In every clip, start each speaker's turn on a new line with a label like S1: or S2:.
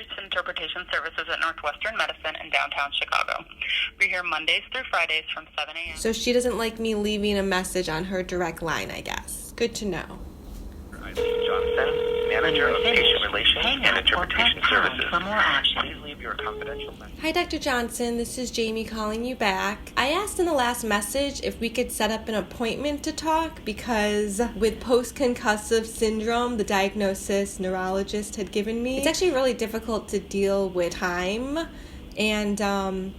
S1: reached Interpretation Services at Northwestern Medicine in downtown Chicago. We're here Mondays through Fridays from 7 a.m.
S2: So she doesn't like me leaving a message on her direct line, I guess. Good to know.
S3: Johnson, Manager of Patient Relations and Interpretation Services.
S1: For more options.
S3: Please leave your confidential message.
S2: Hi, Dr. Johnson. This is Jamie calling you back. I asked in the last message if we could set up an appointment to talk because with post-concussive syndrome, the diagnosis neurologist had given me, it's actually really difficult to deal with time. And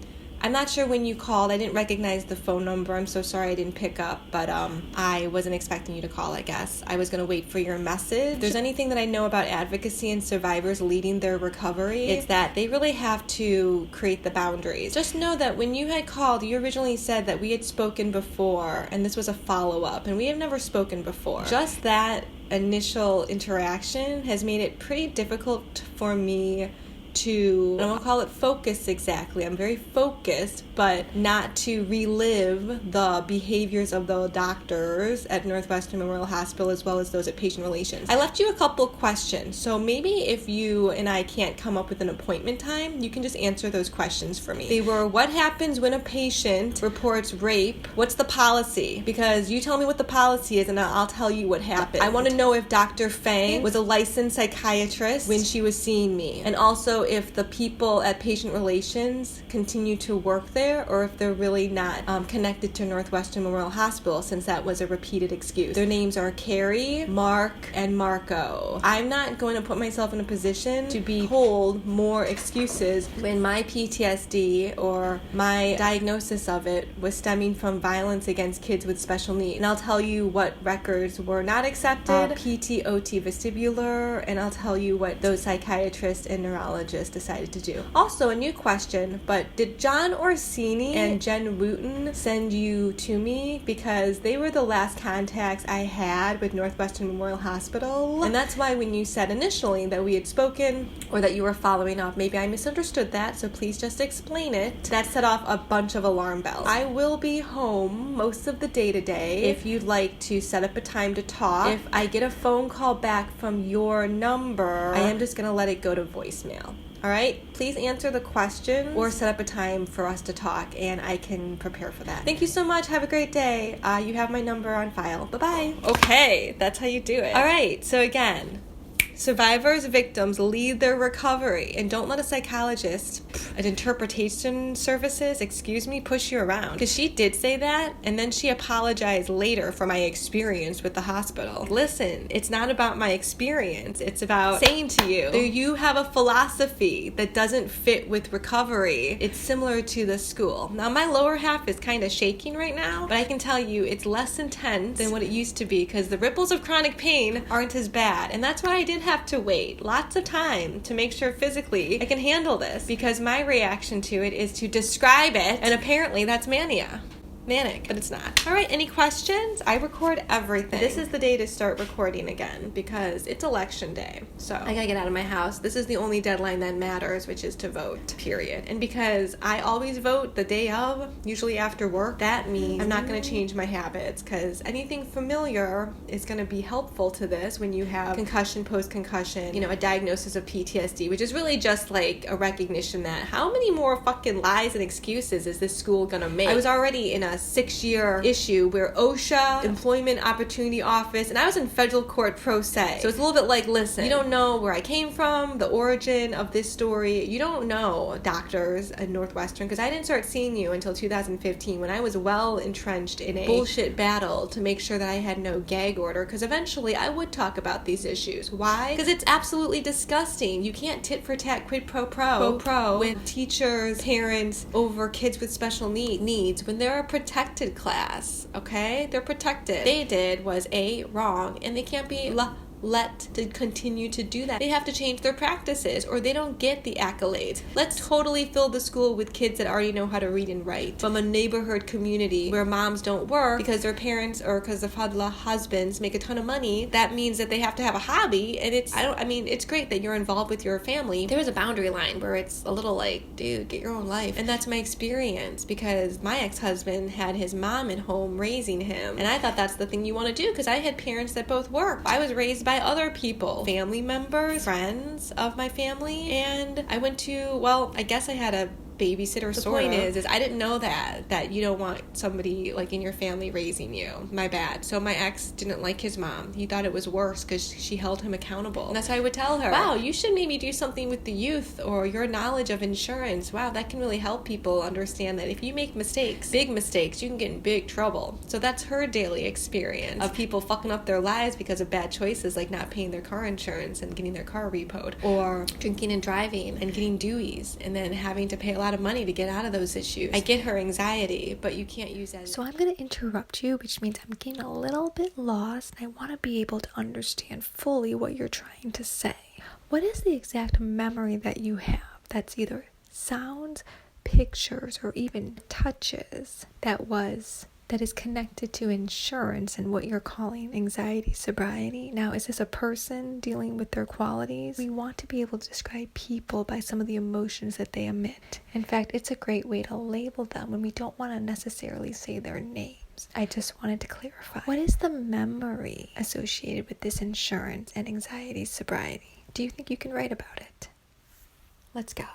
S2: I'm not sure when you called. I didn't recognize the phone number. I'm so sorry I didn't pick up, but I wasn't expecting you to call, I guess. I was going to wait for your message. If there's anything that I know about advocacy and survivors leading their recovery, it's that they really have to create the boundaries. Just know that when you had called, you originally said that we had spoken before, and this was a follow-up, and we have never spoken before. Just that initial interaction has made it pretty difficult for me to, I won't call it focus exactly, I'm very focused, but not to relive the behaviors of the doctors at Northwestern Memorial Hospital as well as those at Patient Relations. I left you a couple questions, so maybe if you and I can't come up with an appointment time, you can just answer those questions for me. They were, what happens when a patient reports rape? What's the policy? Because you tell me what the policy is and I'll tell you what happened. I want to know if Dr. Fang was a licensed psychiatrist when she was seeing me, and also if the people at Patient Relations continue to work there or if they're really not connected to Northwestern Memorial Hospital, since that was a repeated excuse. Their names are Carrie, Mark, and Marco. I'm not going to put myself in a position to be told more excuses when my PTSD or my diagnosis of it was stemming from violence against kids with special needs. And I'll tell you what records were not accepted, PT-OT vestibular, and I'll tell you what those psychiatrists and neurologists decided to do. Also, a new question, but did John Orsini and Jen Wooten send you to me? Because they were the last contacts I had with Northwestern Memorial Hospital. And that's why when you said initially that we had spoken or that you were following up, maybe I misunderstood that, so please just explain it. That set off a bunch of alarm bells. I will be home most of the day today if you'd like to set up a time to talk. If I get a phone call back from your number, I am just going to let it go to voicemail. All right, please answer the question or set up a time for us to talk and I can prepare for that. Thank you so much. Have a great day. You have my number on file. Bye-bye. Okay, that's how you do it. All right, so again, survivors, victims lead their recovery, and don't let a psychologist at Interpretation Services, push you around. Because she did say that, and then she apologized later for my experience with the hospital. Listen, it's not about my experience. It's about saying to you, you have a philosophy that doesn't fit with recovery. It's similar to the school. Now, my lower half is kind of shaking right now, but I can tell you it's less intense than what it used to be because the ripples of chronic pain aren't as bad. And that's why I did have to wait lots of time to make sure physically I can handle this, because my reaction to it is to describe it, and apparently that's manic, but it's not. All right, any questions? I record everything. This is the day to start recording again because it's election day. So I gotta get out of my house. This is the only deadline that matters, which is to vote, period. And because I always vote the day of, usually after work, that means I'm not gonna change my habits, because anything familiar is gonna be helpful to this when you have concussion, post-concussion, a diagnosis of PTSD, which is really just like a recognition that how many more fucking lies and excuses is this school gonna make? I was already in a 6-year issue where OSHA, Employment Opportunity Office, and I was in federal court pro se. So it's a little bit like, listen, you don't know where I came from, the origin of this story. You don't know doctors at Northwestern, because I didn't start seeing you until 2015 when I was well entrenched in a bullshit battle to make sure that I had no gag order, because eventually I would talk about these issues. Why? Because it's absolutely disgusting. You can't tit for tat, quid pro pro with teachers, parents over kids with special needs when they're a protected class, okay? They're protected. They did was wrong, and they can't be let to continue to do that. They have to change their practices or they don't get the accolades. Let's totally fill the school with kids that already know how to read and write from a neighborhood community where moms don't work because their parents or because their husbands make a ton of money. That means that they have to have a hobby, and it's great that you're involved with your family. There is a boundary line where it's a little like, dude, get your own life. And that's my experience, because my ex-husband had his mom at home raising him, and I thought that's the thing you want to do, because I had parents that both worked. I was raised by by other people, family members, friends of my family. And I went to, well, I guess I had a babysitter. The point is I didn't know that you don't want somebody like in your family raising you. My bad. So my ex didn't like his mom. He thought it was worse because she held him accountable. And that's why I would tell her, wow, you should maybe do something with the youth, or your knowledge of insurance. Wow, that can really help people understand that if you make mistakes, big mistakes, you can get in big trouble. So that's her daily experience of people fucking up their lives because of bad choices, like not paying their car insurance and getting their car repoed, or drinking and driving and getting dewies and then having to pay a lot of money to get out of those issues. I get her anxiety, but you can't use that.
S4: So I'm going to interrupt you, which means I'm getting a little bit lost, and I want to be able to understand fully what you're trying to say. What is the exact memory that you have that's either sounds, pictures, or even touches that is connected to insurance and what you're calling anxiety sobriety? Now, is this a person dealing with their qualities? We want to be able to describe people by some of the emotions that they emit. In fact, it's a great way to label them when we don't want to necessarily say their names. I just wanted to clarify. What is the memory associated with this insurance and anxiety sobriety? Do you think you can write about it? Let's go.